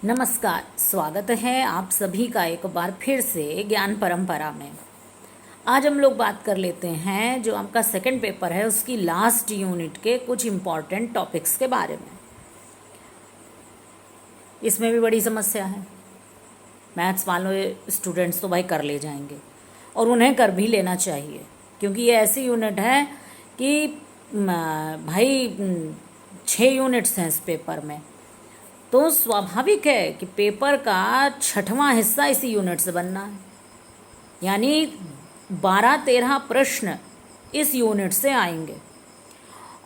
नमस्कार, स्वागत है आप सभी का एक बार फिर से ज्ञान परंपरा में। आज हम लोग बात कर लेते हैं जो आपका सेकंड पेपर है उसकी लास्ट यूनिट के कुछ इम्पॉर्टेंट टॉपिक्स के बारे में। इसमें भी बड़ी समस्या है। मैथ्स वाले स्टूडेंट्स तो भाई कर ले जाएंगे और उन्हें कर भी लेना चाहिए, क्योंकि ये ऐसी यूनिट है कि भाई 6 यूनिट्स हैं इस पेपर में, तो स्वाभाविक है कि पेपर का 6वां हिस्सा इसी यूनिट से बनना है। यानी 12-13 प्रश्न इस यूनिट से आएंगे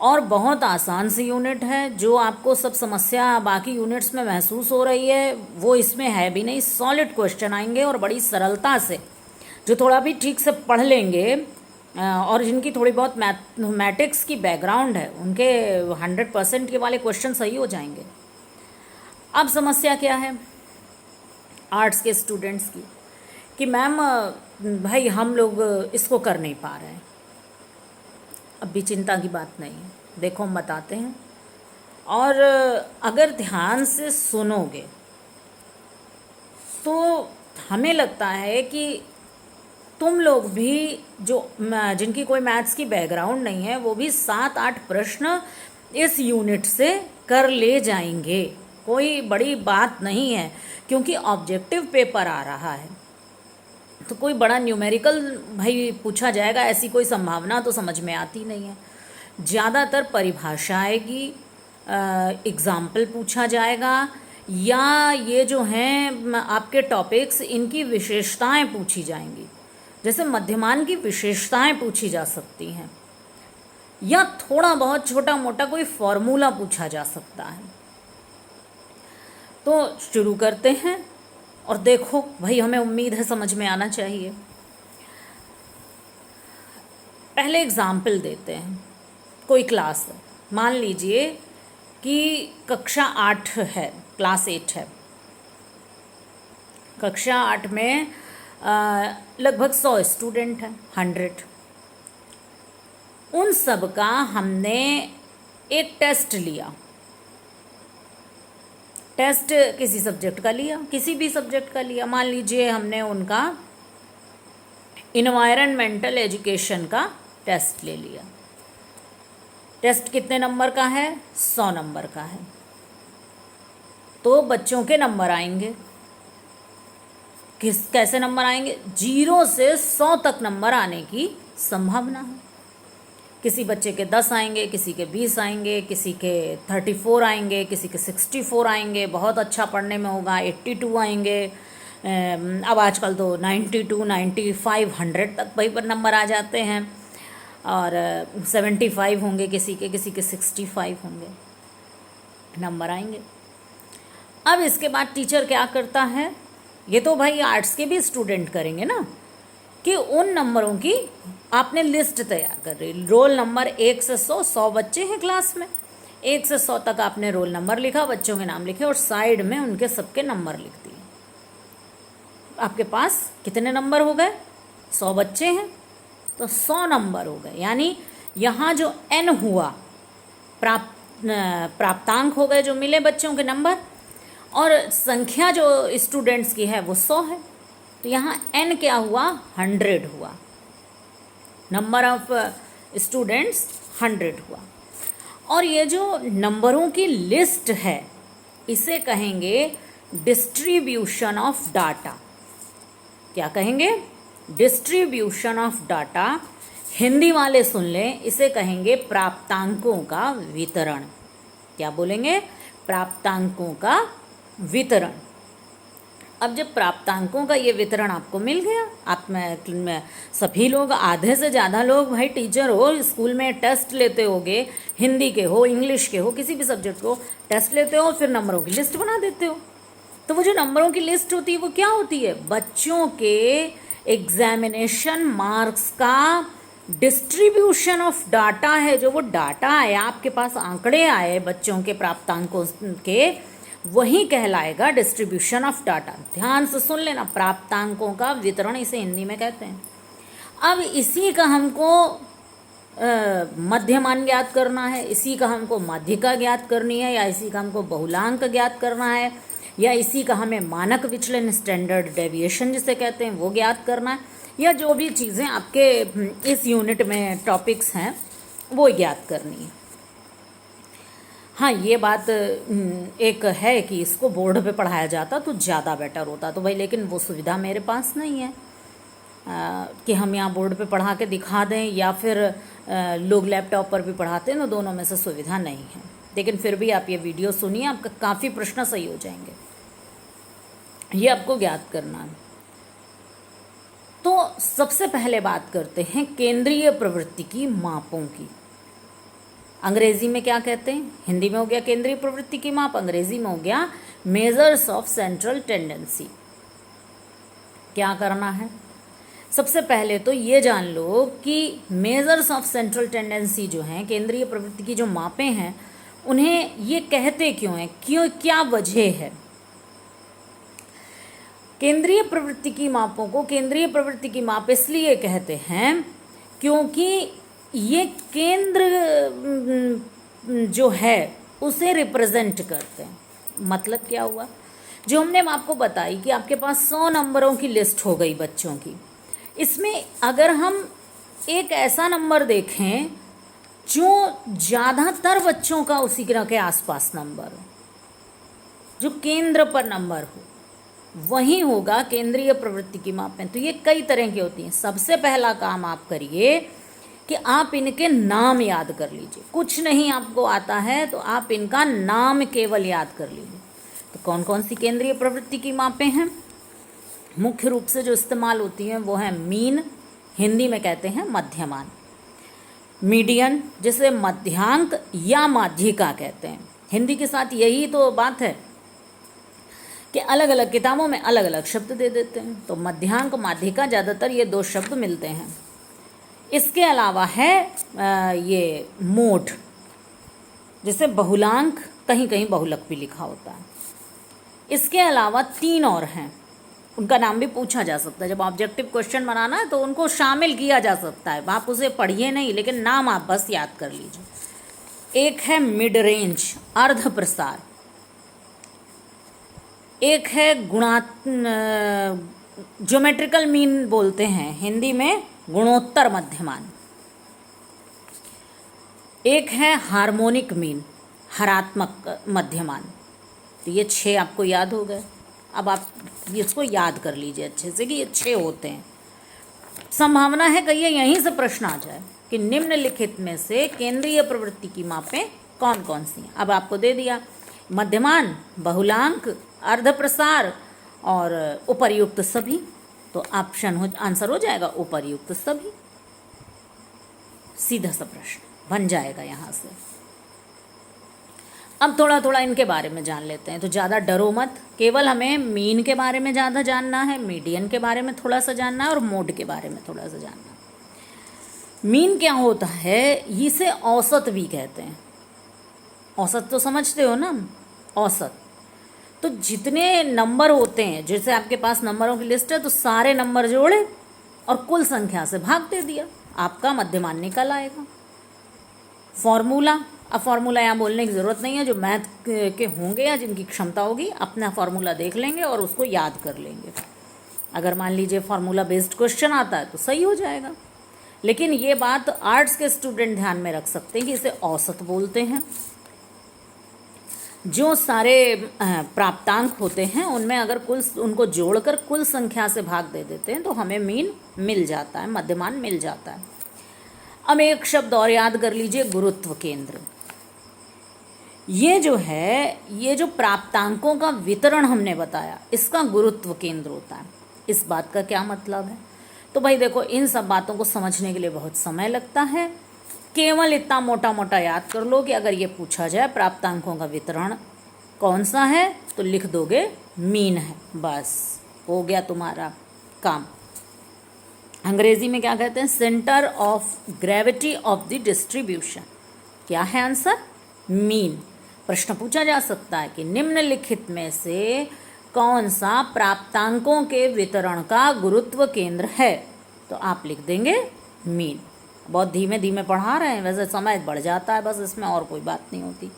और बहुत आसान सी यूनिट है। जो आपको सब समस्या बाकी यूनिट्स में महसूस हो रही है वो इसमें है भी नहीं। सॉलिड क्वेश्चन आएंगे और बड़ी सरलता से, जो थोड़ा भी ठीक से पढ़ लेंगे और जिनकी थोड़ी बहुत मैथमेटिक्स की बैकग्राउंड है उनके 100% के वाले क्वेश्चन सही हो जाएंगे। अब समस्या क्या है आर्ट्स के स्टूडेंट्स की कि मैम भाई हम लोग इसको कर नहीं पा रहे हैं। अब भी चिंता की बात नहीं है, देखो हम बताते हैं। और अगर ध्यान से सुनोगे तो हमें लगता है कि तुम लोग भी जो जिनकी कोई मैथ्स की बैकग्राउंड नहीं है वो भी 7-8 प्रश्न इस यूनिट से कर ले जाएंगे। कोई बड़ी बात नहीं है, क्योंकि ऑब्जेक्टिव पेपर आ रहा है तो कोई बड़ा न्यूमेरिकल भाई पूछा जाएगा ऐसी कोई संभावना तो समझ में आती नहीं है। ज़्यादातर परिभाषा आएगी, एग्जाम्पल पूछा जाएगा, या ये जो हैं आपके टॉपिक्स इनकी विशेषताएं पूछी जाएंगी। जैसे मध्यमान की विशेषताएं पूछी जा सकती हैं, या थोड़ा बहुत छोटा मोटा कोई फॉर्मूला पूछा जा सकता है। तो शुरू करते हैं और देखो भाई, हमें उम्मीद है समझ में आना चाहिए। पहले एग्जाम्पल देते हैं। कोई क्लास है, मान लीजिए कि कक्षा 8 है, क्लास 8 है। कक्षा 8 में लगभग 100 स्टूडेंट हैं, 100। उन सब का हमने एक टेस्ट लिया। टेस्ट किसी सब्जेक्ट का लिया, किसी भी सब्जेक्ट का लिया। मान लीजिए हमने उनका इन्वायरमेंटल एजुकेशन का टेस्ट ले लिया। टेस्ट कितने नंबर का है? 100 नंबर का है। तो बच्चों के नंबर आएंगे, कैसे नंबर आएंगे? 0 से 100 तक नंबर आने की संभावना है। किसी बच्चे के 10 आएंगे, किसी के 20 आएंगे, किसी के 34 आएंगे, किसी के 64 आएंगे, बहुत अच्छा पढ़ने में होगा 82 आएंगे। अब आजकल तो 92, 95, 100 तक भाई पर नंबर आ जाते हैं। और 75 होंगे किसी के 65 होंगे, नंबर आएंगे। अब इसके बाद टीचर क्या करता है? ये तो भाई आर्ट्स के भी स्टूडेंट करेंगे ना, कि उन नंबरों की आपने लिस्ट तैयार कर रही। रोल नंबर 1 से 100 बच्चे हैं क्लास में, 1 से 100 तक आपने रोल नंबर लिखा, बच्चों के नाम लिखे और साइड में उनके सबके नंबर लिख दिए। आपके पास कितने नंबर हो गए? 100 बच्चे हैं तो 100 नंबर हो गए। यानी यहाँ जो n हुआ प्राप्तांक हो गए, जो मिले बच्चों के नंबर, और संख्या जो स्टूडेंट्स की है वो 100 है। तो यहाँ n क्या हुआ? 100 हुआ। नंबर ऑफ स्टूडेंट्स 100 हुआ। और ये जो नंबरों की लिस्ट है इसे कहेंगे डिस्ट्रीब्यूशन ऑफ डाटा। क्या कहेंगे? Distribution of data. हिंदी वाले सुन लें, इसे कहेंगे प्राप्तांकों का वितरण। क्या बोलेंगे? प्राप्तांकों का वितरण। अब जब प्राप्तांकों का ये वितरण आपको मिल गया, आप में सभी लोग, आधे से ज़्यादा लोग भाई टीचर हो, स्कूल में टेस्ट लेते होगे, हिंदी के हो, इंग्लिश के हो, किसी भी सब्जेक्ट को टेस्ट लेते हो, फिर नंबरों की लिस्ट बना देते हो। तो वो जो नंबरों की लिस्ट होती है वो क्या होती है? बच्चों के एग्जामिनेशन मार्क्स का डिस्ट्रीब्यूशन ऑफ डाटा है। जो वो डाटा आए, आपके पास आंकड़े आए बच्चों के प्राप्तांकों के, वही कहलाएगा डिस्ट्रीब्यूशन ऑफ डाटा। ध्यान से सुन लेना, प्राप्तांकों का वितरण इसे हिंदी में कहते हैं। अब इसी का हमको मध्यमान ज्ञात करना है, इसी का हमको माध्यिका ज्ञात करनी है, या इसी का हमको बहुलांक ज्ञात करना है, या इसी का हमें मानक विचलन स्टैंडर्ड डेविएशन जिसे कहते हैं वो ज्ञात करना है, या जो भी चीज़ें आपके इस यूनिट में टॉपिक्स हैं वो ज्ञात करनी है। हाँ, ये बात एक है कि इसको बोर्ड पे पढ़ाया जाता तो ज़्यादा बेटर होता, तो भाई लेकिन वो सुविधा मेरे पास नहीं है कि हम यहाँ बोर्ड पे पढ़ा के दिखा दें, या फिर लोग लैपटॉप पर भी पढ़ाते हैं, तो दोनों में से सुविधा नहीं है। लेकिन फिर भी आप ये वीडियो सुनिए, आपका काफ़ी प्रश्न सही हो जाएंगे, ये आपको ज्ञात करना है। तो सबसे पहले बात करते हैं केंद्रीय प्रवृत्ति की मापों की। अंग्रेजी में क्या कहते हैं? हिंदी में हो गया केंद्रीय प्रवृत्ति की माप, अंग्रेजी में हो गया मेजर्स ऑफ सेंट्रल टेंडेंसी। क्या करना है? सबसे पहले तो ये जान लो कि मेजर्स ऑफ सेंट्रल टेंडेंसी जो हैं, केंद्रीय प्रवृत्ति की जो मापें हैं, उन्हें ये कहते क्यों हैं, क्यों, क्या वजह है? केंद्रीय प्रवृत्ति की मापों को केंद्रीय प्रवृत्ति की माप इसलिए कहते हैं क्योंकि ये केंद्र जो है उसे रिप्रेजेंट करते हैं। मतलब क्या हुआ? जो हमने आपको बताई कि आपके पास 100 नंबरों की लिस्ट हो गई बच्चों की, इसमें अगर हम एक ऐसा नंबर देखें जो ज़्यादातर बच्चों का उसी के आसपास नंबर हो, जो केंद्र पर नंबर हो, वही होगा केंद्रीय प्रवृत्ति की माप में। तो ये कई तरह की होती हैं। सबसे पहला काम आप करिए कि आप इनके नाम याद कर लीजिए। कुछ नहीं आपको आता है तो आप इनका नाम केवल याद कर लीजिए। तो कौन कौन सी केंद्रीय प्रवृत्ति की मापें हैं? मुख्य रूप से जो इस्तेमाल होती हैं वो है मीन, हिंदी में कहते हैं मध्यमान, मीडियन जिसे मध्यांक या माध्यिका कहते हैं। हिंदी के साथ यही तो बात है कि अलग अलग किताबों में अलग अलग शब्द दे देते हैं। तो मध्यांक, माध्यिका, ज़्यादातर ये 2 शब्द मिलते हैं। इसके अलावा है ये मोड, जिसे बहुलांक, कहीं कहीं बहुलक भी लिखा होता है। इसके अलावा 3 और हैं, उनका नाम भी पूछा जा सकता है। जब ऑब्जेक्टिव क्वेश्चन बनाना है तो उनको शामिल किया जा सकता है। आप उसे पढ़िए नहीं, लेकिन नाम आप बस याद कर लीजिए। एक है मिड रेंज, अर्ध प्रसार। एक है ज्योमेट्रिकल मीन बोलते हैं, हिंदी में गुणोत्तर मध्यमान। एक है हार्मोनिक मीन, हरात्मक मध्यमान। तो ये 6 आपको याद हो गए। अब आप इसको याद कर लीजिए अच्छे से कि ये 6 होते हैं। संभावना है कहिए यहीं से प्रश्न आ जाए कि निम्नलिखित में से केंद्रीय प्रवृत्ति की मापें कौन कौन सी हैं। अब आपको दे दिया मध्यमान, बहुलांक, अर्धप्रसार और उपर्युक्त सभी। तो आंसर हो जाएगा उपर्युक्त सभी। सीधा सा प्रश्न बन जाएगा यहाँ से। अब थोड़ा थोड़ा इनके बारे में जान लेते हैं। तो ज़्यादा डरो मत, केवल हमें मीन के बारे में ज़्यादा जानना है, मीडियन के बारे में थोड़ा सा जानना है और मोड के बारे में थोड़ा सा जानना है। मीन क्या होता है? इसे औसत भी कहते हैं। औसत तो समझते हो ना, औसत। तो जितने नंबर होते हैं, जैसे आपके पास नंबरों की लिस्ट है, तो सारे नंबर जोड़े और कुल संख्या से भाग दे दिया, आपका मध्यमान निकल आएगा। फॉर्मूला, अब फॉर्मूला यहाँ बोलने की ज़रूरत नहीं है। जो मैथ के होंगे या जिनकी क्षमता होगी अपना फॉर्मूला देख लेंगे और उसको याद कर लेंगे। अगर मान लीजिए फॉर्मूला बेस्ड क्वेश्चन आता है तो सही हो जाएगा। लेकिन ये बात आर्ट्स के स्टूडेंट ध्यान में रख सकते हैं कि इसे औसत बोलते हैं। जो सारे प्राप्तांक होते हैं उनमें अगर कुल उनको जोड़कर कुल संख्या से भाग दे देते हैं तो हमें मीन मिल जाता है, मध्यमान मिल जाता है। अब एक शब्द और याद कर लीजिए, गुरुत्व केंद्र। ये जो है, ये जो प्राप्तांकों का वितरण हमने बताया, इसका गुरुत्व केंद्र होता है। इस बात का क्या मतलब है? तो भाई देखो, इन सब बातों को समझने के लिए बहुत समय लगता है। केवल इतना मोटा मोटा याद कर लो कि अगर ये पूछा जाए प्राप्तांकों का वितरण कौन सा है, तो लिख दोगे मीन है, बस हो गया तुम्हारा काम। अंग्रेजी में क्या कहते हैं? Centre of gravity of the distribution. क्या है आंसर? मीन। प्रश्न पूछा जा सकता है कि निम्नलिखित में से कौन सा प्राप्तांकों के वितरण का गुरुत्व केंद्र है, तो आप लिख देंगे मीन। बहुत धीमे धीमे पढ़ा रहे हैं, वैसे समय बढ़ जाता है बस, इसमें और कोई बात नहीं होती।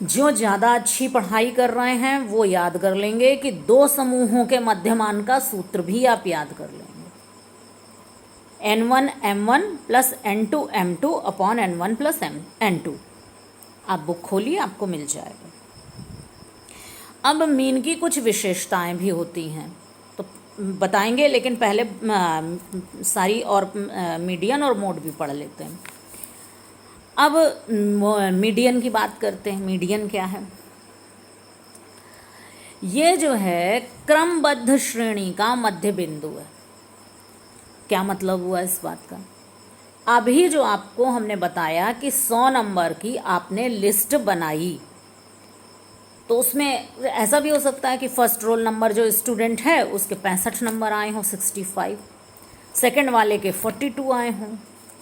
जो ज़्यादा अच्छी पढ़ाई कर रहे हैं वो याद कर लेंगे कि दो समूहों के मध्यमान का सूत्र भी आप याद कर लेंगे, n1 m1 plus n2 m2 upon n1 plus n2। आप बुक खोलिए, आपको मिल जाएगा। अब मीन की कुछ विशेषताएं भी होती हैं तो बताएंगे, लेकिन पहले सारी और मीडियन और मोड भी पढ़ लेते हैं। अब मीडियन की बात करते हैं। मीडियन क्या है? ये जो है क्रमबद्ध श्रेणी का मध्य बिंदु है। क्या मतलब हुआ इस बात का? अभी जो आपको हमने बताया कि 100 नंबर की आपने लिस्ट बनाई, तो उसमें ऐसा भी हो सकता है कि फर्स्ट रोल नंबर जो स्टूडेंट है उसके 65 नंबर आए हों, 65, सेकंड वाले के 42 आए हों,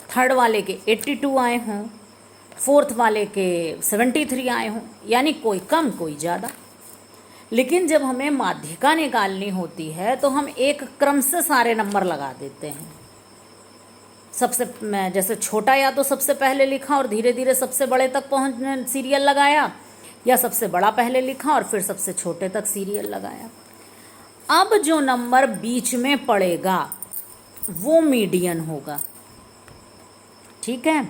थर्ड वाले के 82 आए हों, फोर्थ वाले के 73 आए हों, यानी कोई कम कोई ज़्यादा। लेकिन जब हमें माध्यिका निकालनी होती है तो हम एक क्रम से सारे नंबर लगा देते हैं। सबसे जैसे छोटा या तो सबसे पहले लिखा और धीरे धीरे सबसे बड़े तक पहुँच सीरियल लगाया, या सबसे बड़ा पहले लिखा और फिर सबसे छोटे तक सीरियल लगाया। अब जो नंबर बीच में पड़ेगा वो मीडियन होगा, ठीक है।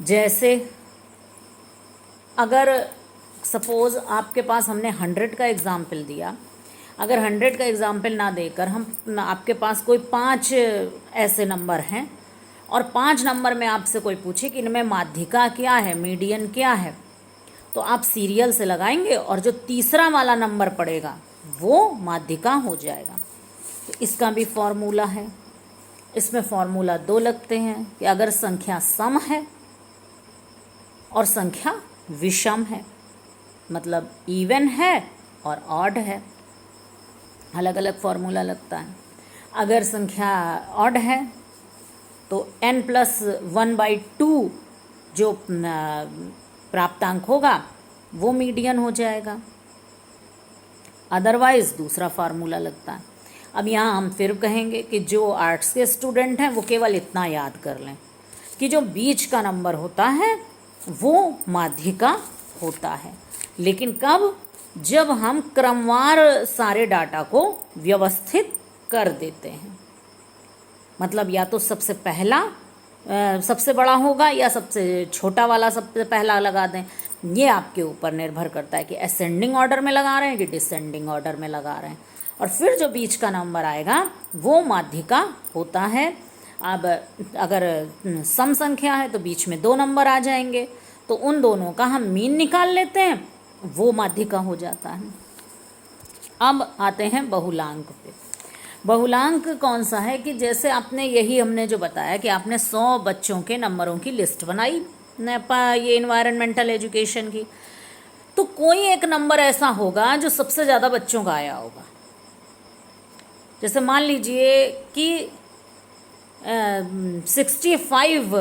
जैसे अगर सपोज़ आपके पास हमने 100 का एग्ज़ाम्पल दिया, अगर 100 का एग्ज़ाम्पल ना देकर हम आपके पास कोई 5 ऐसे नंबर हैं और 5 नंबर में आपसे कोई पूछे कि इनमें माध्यिका क्या है, मीडियन क्या है, तो आप सीरियल से लगाएंगे और जो तीसरा वाला नंबर पड़ेगा वो माध्यिका हो जाएगा। तो इसका भी फॉर्मूला है। इसमें फॉर्मूला 2 लगते हैं कि अगर संख्या सम है और संख्या विषम है, मतलब इवन है और ऑड है, अलग अलग फॉर्मूला लगता है। अगर संख्या ऑड है तो n+1/2 जो प्राप्तांक होगा वो मीडियन हो जाएगा, अदरवाइज दूसरा फार्मूला लगता है। अब यहाँ हम फिर कहेंगे कि जो आर्ट्स के स्टूडेंट हैं वो केवल इतना याद कर लें कि जो बीच का नंबर होता है वो माध्यिका होता है। लेकिन कब? जब हम क्रमवार सारे डाटा को व्यवस्थित कर देते हैं। मतलब या तो सबसे पहला सबसे बड़ा होगा या सबसे छोटा वाला सबसे पहला लगा दें। ये आपके ऊपर निर्भर करता है कि असेंडिंग ऑर्डर में लगा रहे हैं कि डिसेंडिंग ऑर्डर में लगा रहे हैं। और फिर जो बीच का नंबर आएगा वो माध्यिका होता है। अब अगर सम संख्या है तो बीच में 2 नंबर आ जाएंगे, तो उन दोनों का हम मीन निकाल लेते हैं, वो माध्यिका हो जाता है। अब आते हैं बहुलांक पे। बहुलांक कौन सा है कि जैसे आपने यही हमने जो बताया कि आपने 100 बच्चों के नंबरों की लिस्ट बनाई ये इन्वायरमेंटल एजुकेशन की, तो कोई एक नंबर ऐसा होगा जो सबसे ज़्यादा बच्चों का आया होगा। जैसे मान लीजिए कि 65,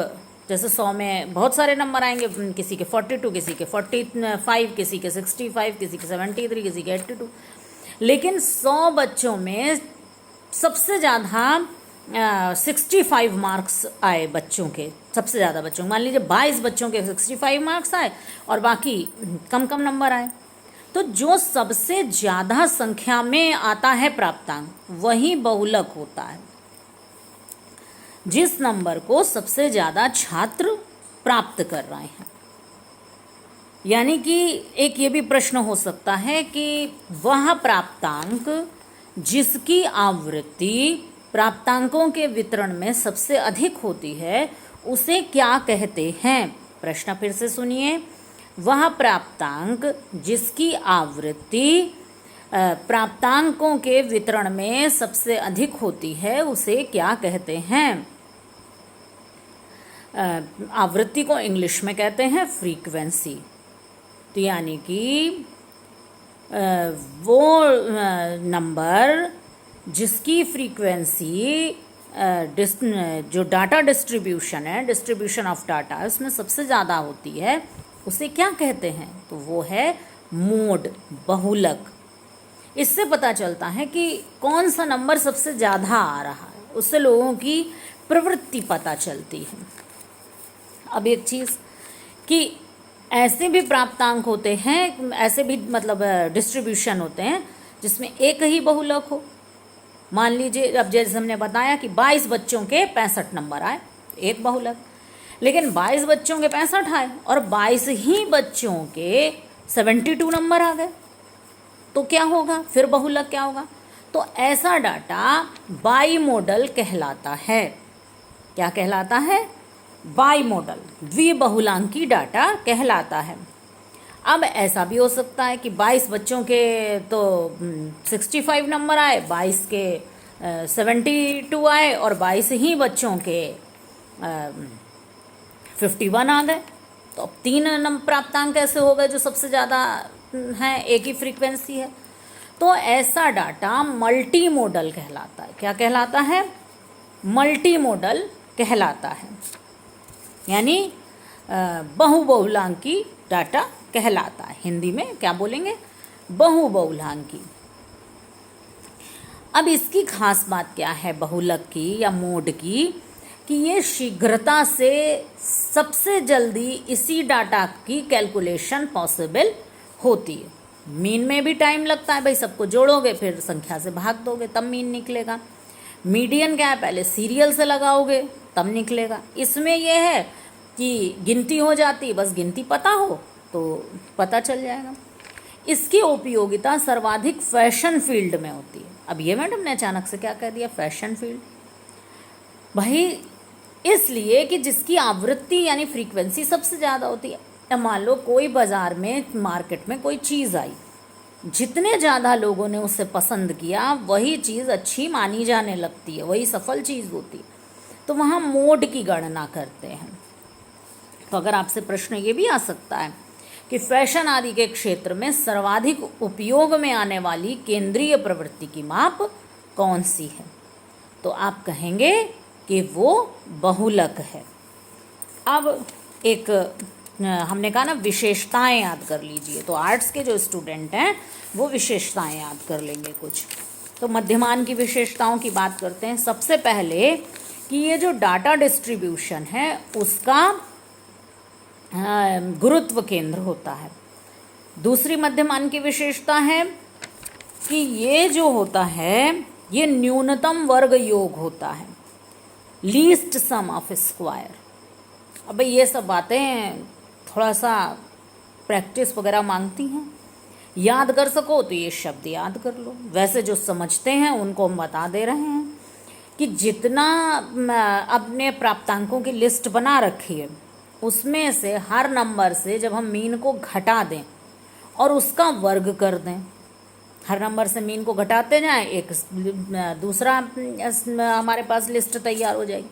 जैसे 100 में बहुत सारे नंबर आएंगे, किसी के 42, किसी के 45, किसी के 65, किसी के 73, किसी के 82, लेकिन 100 बच्चों में सबसे ज़्यादा 65 मार्क्स आए बच्चों के, सबसे ज़्यादा बच्चों, मान लीजिए 22 बच्चों के 65 मार्क्स आए और बाकी कम कम नंबर आए। तो जो सबसे ज़्यादा संख्या में आता है प्राप्तांक वही बहुलक होता है, जिस नंबर को सबसे ज़्यादा छात्र प्राप्त कर रहे हैं। यानी कि एक ये भी प्रश्न हो सकता है कि वह प्राप्तांक जिसकी आवृत्ति प्राप्तांकों के वितरण में सबसे अधिक होती है उसे क्या कहते हैं? प्रश्न फिर से सुनिए। वह प्राप्तांक जिसकी आवृत्ति प्राप्तांकों के वितरण में सबसे अधिक होती है उसे क्या कहते हैं? आवृत्ति को इंग्लिश में कहते हैं फ्रीक्वेंसी। तो यानी कि वो नंबर जिसकी फ्रीक्वेंसी जो डाटा डिस्ट्रीब्यूशन है, डिस्ट्रीब्यूशन ऑफ डाटा, उसमें सबसे ज़्यादा होती है उसे क्या कहते हैं? तो वो है मोड, बहुलक। इससे पता चलता है कि कौन सा नंबर सबसे ज़्यादा आ रहा है, उससे लोगों की प्रवृत्ति पता चलती है। अब एक चीज़ कि ऐसे भी प्राप्तांक होते हैं, ऐसे भी मतलब डिस्ट्रीब्यूशन होते हैं जिसमें एक ही बहुलक हो। मान लीजिए अब जैसे हमने बताया कि 22 बच्चों के 65 नंबर आए, एक बहुलक। लेकिन 22 बच्चों के 65 आए और 22 ही बच्चों के 72 नंबर आ गए, तो क्या होगा फिर बहुलक क्या होगा? तो ऐसा डाटा बाई मॉडल कहलाता है। क्या कहलाता है? बाई मॉडल, द्विबहुलांकी डाटा कहलाता है। अब ऐसा भी हो सकता है कि 22 बच्चों के तो 65 नंबर आए, 22 के 72 आए और 22 ही बच्चों के 51 आ गए। तो अब 3 नंबर प्राप्तांक कैसे हो गए जो सबसे ज़्यादा हैं, एक ही फ्रीक्वेंसी है? तो ऐसा डाटा मल्टी मॉडल कहलाता है। क्या कहलाता है? मल्टी मॉडल कहलाता है, यानी बहुबहुलांकी डाटा कहलाता है। हिंदी में क्या बोलेंगे? बहुबहुलांकी। अब इसकी खास बात क्या है बहुलक की या मोड की, कि ये शीघ्रता से सबसे जल्दी इसी डाटा की कैलकुलेशन पॉसिबल होती है। मीन में भी टाइम लगता है, भाई सबको जोड़ोगे फिर संख्या से भाग दोगे तब मीन निकलेगा। मीडियन क्या है, पहले सीरियल से लगाओगे तब निकलेगा। इसमें यह है कि गिनती हो जाती, बस गिनती पता हो तो पता चल जाएगा। इसकी उपयोगिता सर्वाधिक फैशन फील्ड में होती है। अब ये मैडम ने अचानक से क्या कह दिया, फैशन फील्ड? भाई इसलिए कि जिसकी आवृत्ति यानी फ्रीक्वेंसी सबसे ज़्यादा होती है। मान लो कोई बाज़ार में, मार्केट में कोई चीज़ आई, जितने ज़्यादा लोगों ने उसे पसंद किया वही चीज़ अच्छी मानी जाने लगती है, वही सफल चीज़ होती है। तो वहाँ मोड की गणना करते हैं। तो अगर आपसे प्रश्न ये भी आ सकता है कि फैशन आदि के क्षेत्र में सर्वाधिक उपयोग में आने वाली केंद्रीय प्रवृत्ति की माप कौन सी है, तो आप कहेंगे कि वो बहुलक है। अब एक हमने कहा ना विशेषताएं याद कर लीजिए, तो आर्ट्स के जो स्टूडेंट हैं वो विशेषताएं याद कर लेंगे कुछ। तो मध्यमान की विशेषताओं की बात करते हैं। सबसे पहले कि ये जो डाटा डिस्ट्रीब्यूशन है उसका गुरुत्व केंद्र होता है। दूसरी मध्यमान की विशेषता है कि ये जो होता है ये न्यूनतम वर्ग योग होता है, लीस्ट सम ऑफ स्क्वायर। अब ये सब बातें थोड़ा सा प्रैक्टिस वगैरह मांगती हैं, याद कर सको तो ये शब्द याद कर लो। वैसे जो समझते हैं उनको हम बता दे रहे हैं कि जितना अपने प्राप्तांकों की लिस्ट बना रखी है उसमें से हर नंबर से जब हम मीन को घटा दें और उसका वर्ग कर दें, हर नंबर से मीन को घटाते जाएं, एक दूसरा हमारे पास लिस्ट तैयार हो जाएगी।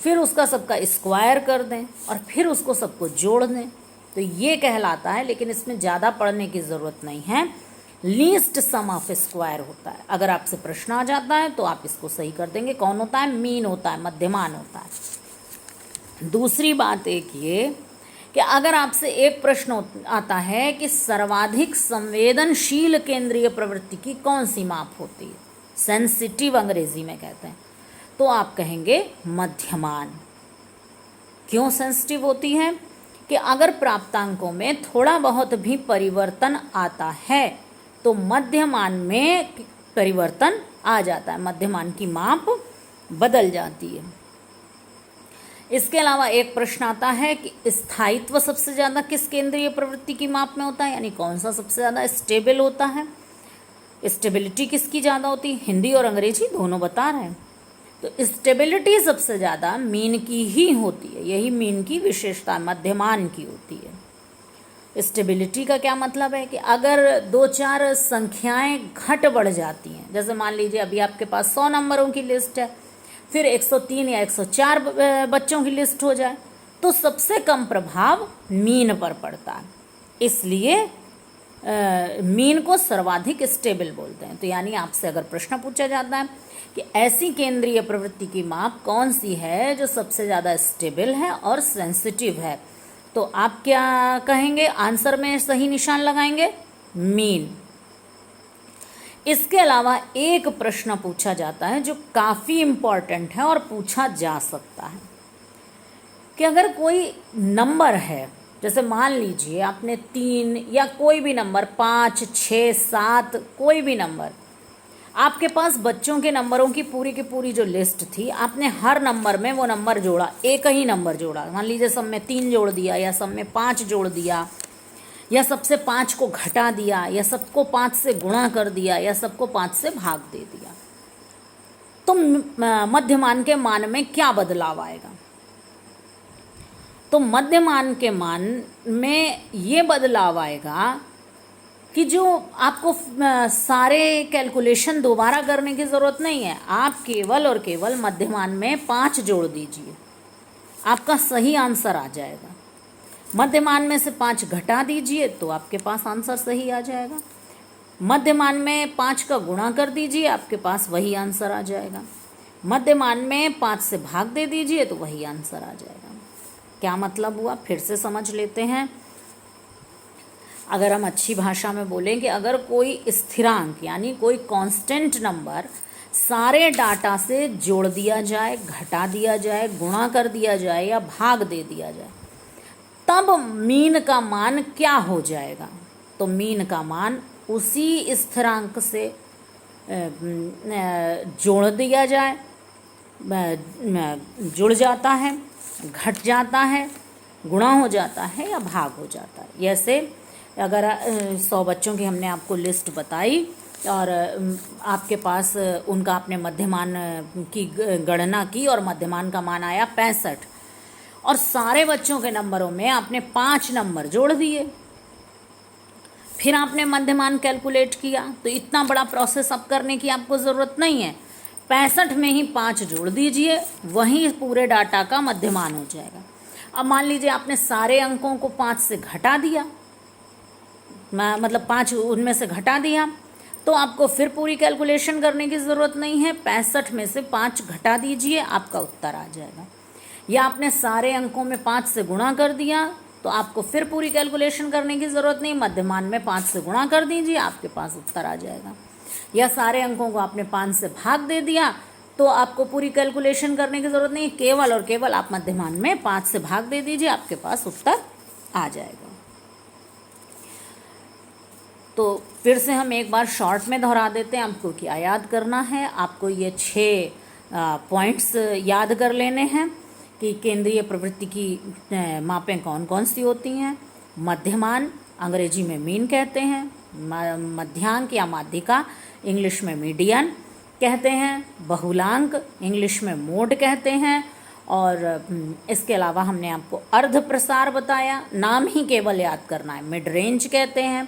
फिर उसका सबका स्क्वायर कर दें और फिर उसको सबको जोड़ दें, तो ये कहलाता है। लेकिन इसमें ज़्यादा पढ़ने की ज़रूरत नहीं है, लीस्ट सम ऑफ स्क्वायर होता है। अगर आपसे प्रश्न आ जाता है तो आप इसको सही कर देंगे। कौन होता है? मीन होता है, मध्यमान होता है। दूसरी बात एक ये कि अगर आपसे एक प्रश्न आता है कि सर्वाधिक संवेदनशील केंद्रीय प्रवृत्ति की कौन सी माप होती है, सेंसिटिव अंग्रेजी में कहते हैं, तो आप कहेंगे मध्यमान। क्यों सेंसिटिव होती है? कि अगर प्राप्तांकों में थोड़ा बहुत भी परिवर्तन आता है तो मध्यमान में परिवर्तन आ जाता है, मध्यमान की माप बदल जाती है। इसके अलावा एक प्रश्न आता है कि स्थायित्व सबसे ज़्यादा किस केंद्रीय प्रवृत्ति की माप में होता है, यानी कौन सा सबसे ज़्यादा स्टेबल होता है, स्टेबिलिटी किसकी ज़्यादा होती है? हिंदी और अंग्रेजी दोनों बता रहे हैं। तो स्टेबिलिटी सबसे ज़्यादा मीन की ही होती है, यही मीन की विशेषता मध्यमान की होती है। स्टेबिलिटी का क्या मतलब है कि अगर 2-4 संख्याएं घट बढ़ जाती हैं, जैसे मान लीजिए अभी आपके पास 100 नंबरों की लिस्ट है, फिर 103 या 104 बच्चों की लिस्ट हो जाए, तो सबसे कम प्रभाव मीन पर पड़ता है। इसलिए मीन को सर्वाधिक स्टेबल बोलते हैं। तो यानी आपसे अगर प्रश्न पूछा जाता है कि ऐसी केंद्रीय प्रवृत्ति की माप कौन सी है जो सबसे ज़्यादा स्टेबल है और सेंसिटिव है, तो आप क्या कहेंगे? आंसर में सही निशान लगाएंगे, मीन। इसके अलावा एक प्रश्न पूछा जाता है जो काफ़ी इम्पॉर्टेंट है और पूछा जा सकता है कि अगर कोई नंबर है जैसे मान लीजिए आपने 3 या कोई भी नंबर 5, 6, 7 कोई भी नंबर, आपके पास बच्चों के नंबरों की पूरी जो लिस्ट थी, आपने हर नंबर में वो नंबर जोड़ा, एक ही नंबर जोड़ा। मान लीजिए सब में 3 जोड़ दिया, या सब में 5 जोड़ दिया, या सबसे 5 को घटा दिया, या सबको 5 से गुणा कर दिया, या सबको 5 से भाग दे दिया। तो मध्यमान के मान में क्या बदलाव आएगा? तो मध्यमान के मान में ये बदलाव आएगा कि जो आपको सारे कैलकुलेशन दोबारा करने की ज़रूरत नहीं है, आप केवल और केवल मध्यमान में 5 जोड़ दीजिए, आपका सही आंसर आ जाएगा। मध्यमान में से 5 घटा दीजिए तो आपके पास आंसर सही आ जाएगा। मध्यमान में 5 का गुणा कर दीजिए, आपके पास वही आंसर आ जाएगा। मध्यमान में 5 से भाग दे दीजिए तो वही आंसर आ जाएगा। क्या मतलब हुआ, फिर से समझ लेते हैं। अगर हम अच्छी भाषा में बोलें कि अगर कोई स्थिरांक यानी कोई कांस्टेंट नंबर सारे डाटा से जोड़ दिया जाए, घटा दिया जाए, गुणा कर दिया जाए या भाग दे दिया जाए, तब मीन का मान क्या हो जाएगा? तो मीन का मान उसी स्थिरांक से जोड़ दिया जाए, जुड़ जाता है, घट जाता है, गुणा हो जाता है या भाग हो जाता है। जैसे अगर 100 बच्चों की हमने आपको लिस्ट बताई और आपके पास उनका आपने मध्यमान की गणना की और मध्यमान का मान आया 65, और सारे बच्चों के नंबरों में आपने 5 नंबर जोड़ दिए, फिर आपने मध्यमान कैलकुलेट किया, तो इतना बड़ा प्रोसेस अब करने की आपको ज़रूरत नहीं है। 65 में ही 5 जोड़ दीजिए, वहीं पूरे डाटा का मध्यमान हो जाएगा। अब मान लीजिए आपने सारे अंकों को 5 से घटा दिया, मतलब 5 उनमें से घटा दिया, तो आपको फिर पूरी कैलकुलेशन करने की ज़रूरत नहीं है। 65 में से 5 घटा दीजिए, आपका उत्तर आ जाएगा। या आपने सारे अंकों में 5 से गुणा कर दिया, तो आपको फिर पूरी कैलकुलेशन करने की ज़रूरत नहीं, मध्यमान में 5 से गुणा कर दीजिए, आपके पास उत्तर आ जाएगा। या सारे अंकों को आपने 5 से भाग दे दिया, तो आपको पूरी कैलकुलेशन करने की ज़रूरत नहीं, केवल और केवल आप मध्यमान में 5 से भाग दे दीजिए, आपके पास उत्तर आ जाएगा। तो फिर से हम एक बार शॉर्ट में दोहरा देते हैं। आपको क्या याद करना है? आपको ये 6 पॉइंट्स याद कर लेने हैं कि केंद्रीय प्रवृत्ति की मापें कौन कौन सी होती हैं। मध्यमान, अंग्रेजी में मीन कहते हैं, मध्यांक या माध्यिका इंग्लिश में मीडियन कहते हैं, बहुलांक इंग्लिश में मोड कहते हैं, और इसके अलावा हमने आपको अर्ध प्रसार बताया, नाम ही केवल याद करना है, मिड रेंज कहते हैं,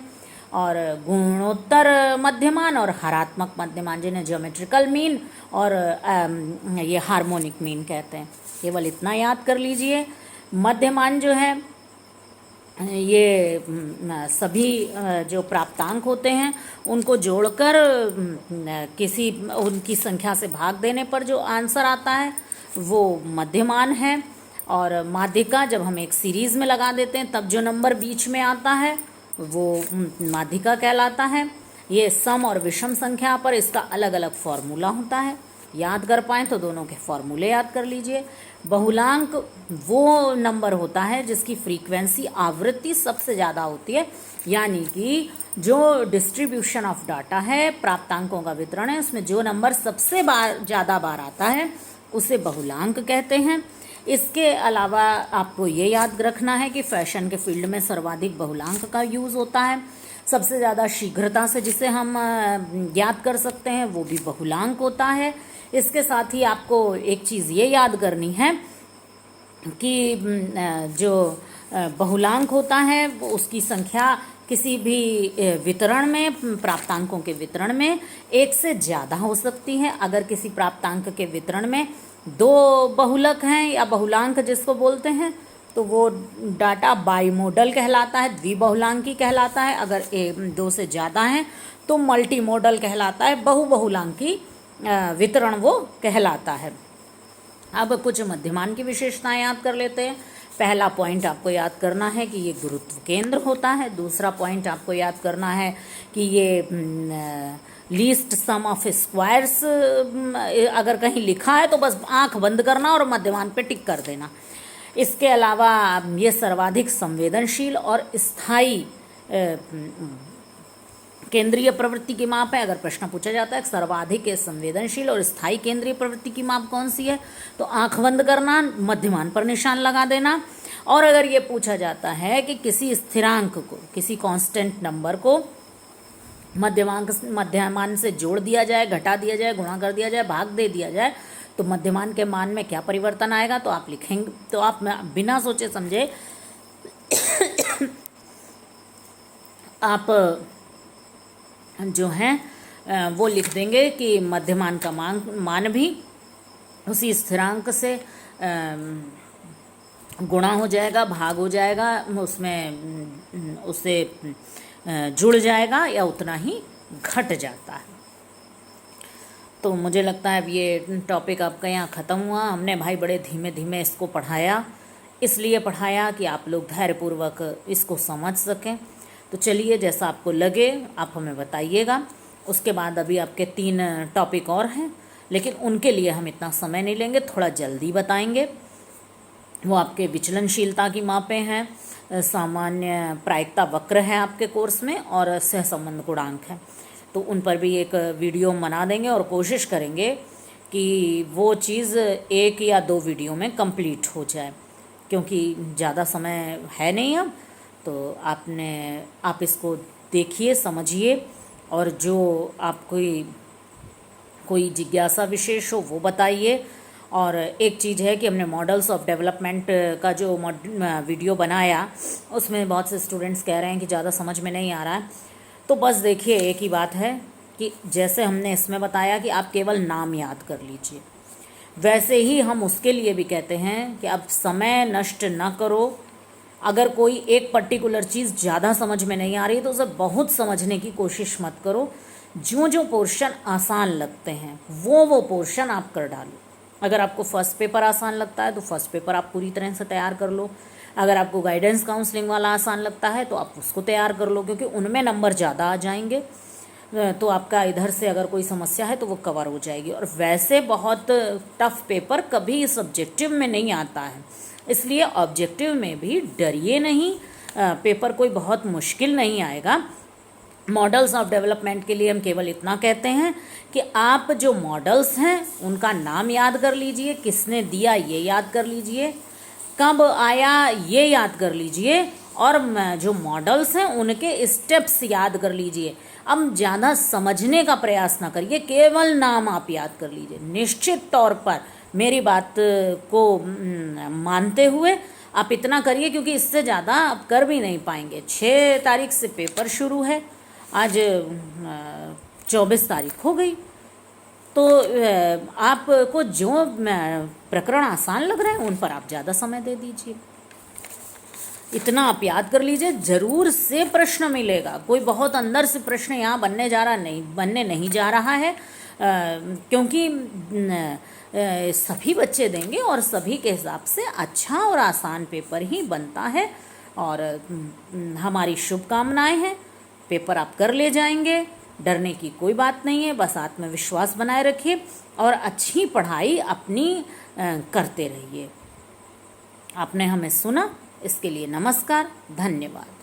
और गुणोत्तर मध्यमान और हरात्मक मध्यमान जिन्हें ज्योमेट्रिकल मीन और ये हार्मोनिक मीन कहते हैं। केवल इतना याद कर लीजिए। मध्यमान जो है ये सभी जो प्राप्तांक होते हैं उनको जोड़कर किसी उनकी संख्या से भाग देने पर जो आंसर आता है वो मध्यमान है। और माध्यिका जब हम एक सीरीज़ में लगा देते हैं तब जो नंबर बीच में आता है वो माध्यिका कहलाता है। ये सम और विषम संख्या पर इसका अलग अलग फॉर्मूला होता है, याद कर पाएँ तो दोनों के फॉर्मूले याद कर लीजिए। बहुलांक वो नंबर होता है जिसकी फ्रीक्वेंसी आवृत्ति सबसे ज़्यादा होती है, यानी कि जो डिस्ट्रीब्यूशन ऑफ डाटा है, प्राप्तांकों का वितरण है, उसमें जो नंबर सबसे ज़्यादा बार आता है उसे बहुलांक कहते हैं। इसके अलावा आपको ये याद रखना है कि फैशन के फील्ड में सर्वाधिक बहुलांक का यूज़ होता है। सबसे ज़्यादा शीघ्रता से जिसे हम ज्ञात कर सकते हैं वो भी बहुलांक होता है। इसके साथ ही आपको एक चीज़ ये याद करनी है कि जो बहुलांक होता है वो उसकी संख्या किसी भी वितरण में, प्राप्तांकों के वितरण में एक से ज़्यादा हो सकती है। अगर किसी प्राप्तांक के वितरण में 2 बहुलक हैं या बहुलांक जिसको बोलते हैं तो वो डाटा बाईमोडल कहलाता है, द्विबहुलांकी कहलाता है। अगर 2 से ज़्यादा हैं तो मल्टीमोडल कहलाता है, बहुबहुलांकी वितरण वो कहलाता है। अब कुछ मध्यमान की विशेषताएं याद कर लेते हैं। पहला पॉइंट आपको याद करना है कि ये गुरुत्व केंद्र होता है। दूसरा पॉइंट आपको याद करना है कि ये लीस्ट सम ऑफ स्क्वायर्स अगर कहीं लिखा है तो बस आंख बंद करना और मध्यमान पे टिक कर देना। इसके अलावा ये सर्वाधिक संवेदनशील और स्थायी केंद्रीय प्रवृत्ति की माप है। अगर प्रश्न पूछा जाता है सर्वाधिक संवेदनशील और स्थायी केंद्रीय प्रवृत्ति की माप कौन सी है, तो आंख बंद करना, मध्यमान पर निशान लगा देना। और अगर ये पूछा जाता है कि किसी स्थिरांक को, किसी कांस्टेंट नंबर को मध्यमान से जोड़ दिया जाए, घटा दिया जाए, गुणा कर दिया जाए, भाग दे दिया जाए, तो मध्यमान के मान में क्या परिवर्तन आएगा, तो आप लिखेंगे, तो आप बिना सोचे समझे आप जो हैं वो लिख देंगे कि मध्यमान का मान भी उसी स्थिरांक से गुणा हो जाएगा, भाग हो जाएगा, उसमें उससे जुड़ जाएगा या उतना ही घट जाता है। तो मुझे लगता है अब ये टॉपिक आपका यहाँ ख़त्म हुआ। हमने भाई बड़े धीमे धीमे इसको पढ़ाया, इसलिए पढ़ाया कि आप लोग धैर्यपूर्वक इसको समझ सकें। तो चलिए, जैसा आपको लगे आप हमें बताइएगा। उसके बाद अभी आपके 3 टॉपिक और हैं, लेकिन उनके लिए हम इतना समय नहीं लेंगे, थोड़ा जल्दी बताएंगे। वो आपके विचलनशीलता की मापें हैं, सामान्य प्रायिकता वक्र है आपके कोर्स में, और सहसंबंध गुणांक है। तो उन पर भी एक वीडियो बना देंगे और कोशिश करेंगे कि वो चीज़ 1 या 2 वीडियो में कंप्लीट हो जाए, क्योंकि ज़्यादा समय है नहीं अब। तो आप इसको देखिए, समझिए, और जो आप कोई जिज्ञासा विशेष हो वो बताइए। और एक चीज़ है कि हमने मॉडल्स ऑफ डेवलपमेंट का जो वीडियो बनाया, उसमें बहुत से स्टूडेंट्स कह रहे हैं कि ज़्यादा समझ में नहीं आ रहा है। तो बस देखिए, एक ही बात है कि जैसे हमने इसमें बताया कि आप केवल नाम याद कर लीजिए, वैसे ही हम उसके लिए भी कहते हैं कि अब समय नष्ट ना करो। अगर कोई एक पर्टिकुलर चीज़ ज़्यादा समझ में नहीं आ रही तो उसे बहुत समझने की कोशिश मत करो। जो पोर्शन आसान लगते हैं वो पोर्शन आप कर डालो। अगर आपको फर्स्ट पेपर आसान लगता है तो फर्स्ट पेपर आप पूरी तरह से तैयार कर लो। अगर आपको गाइडेंस काउंसलिंग वाला आसान लगता है तो आप उसको तैयार कर लो, क्योंकि उनमें नंबर ज़्यादा आ जाएंगे। तो आपका इधर से अगर कोई समस्या है तो वो कवर हो जाएगी। और वैसे बहुत टफ पेपर कभी सब्जेक्टिव में नहीं आता है, इसलिए ऑब्जेक्टिव में भी डरिए नहीं। पेपर कोई बहुत मुश्किल नहीं आएगा। मॉडल्स ऑफ डेवलपमेंट के लिए हम केवल इतना कहते हैं कि आप जो मॉडल्स हैं उनका नाम याद कर लीजिए, किसने दिया ये याद कर लीजिए, कब आया ये याद कर लीजिए, और जो मॉडल्स हैं उनके स्टेप्स याद कर लीजिए। अब ज़्यादा समझने का प्रयास ना करिए, केवल नाम आप याद कर लीजिए। निश्चित तौर पर मेरी बात को मानते हुए आप इतना करिए, क्योंकि इससे ज़्यादा आप कर भी नहीं पाएंगे। 6 तारीख से पेपर शुरू है, आज 24 तारीख हो गई। तो आपको जो प्रकरण आसान लग रहे हैं उन पर आप ज़्यादा समय दे दीजिए। इतना आप याद कर लीजिए, ज़रूर से प्रश्न मिलेगा। कोई बहुत अंदर से प्रश्न यहाँ बनने नहीं जा रहा है, क्योंकि सभी बच्चे देंगे और सभी के हिसाब से अच्छा और आसान पेपर ही बनता है। और हमारी शुभकामनाएं हैं, पेपर आप कर ले जाएंगे, डरने की कोई बात नहीं है। बस आत्मविश्वास बनाए रखिए और अच्छी पढ़ाई अपनी करते रहिए। आपने हमें सुना, इसके लिए नमस्कार, धन्यवाद।